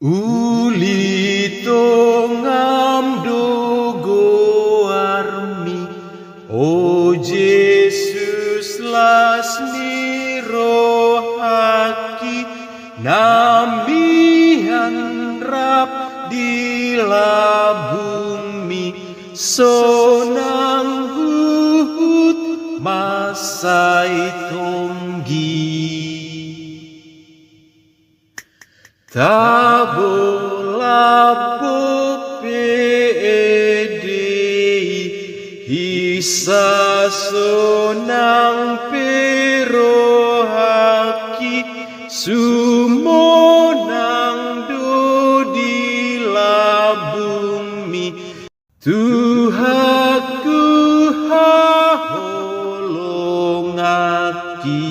Uli tongam dogo armi, O Jesus lasni rohaki, namihan rap di labumi, sonang huhut masai tonggi. Tabolapo pedei hisa sonang perohaki, sumonang do di labumi, Tuhaku haholongaki.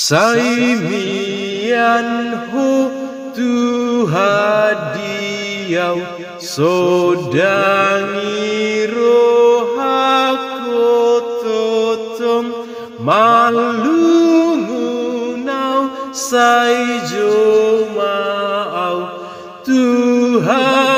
Saimian ho Tuhadiau, sodangi rohako totong, malungunau sai jomau Tuhan.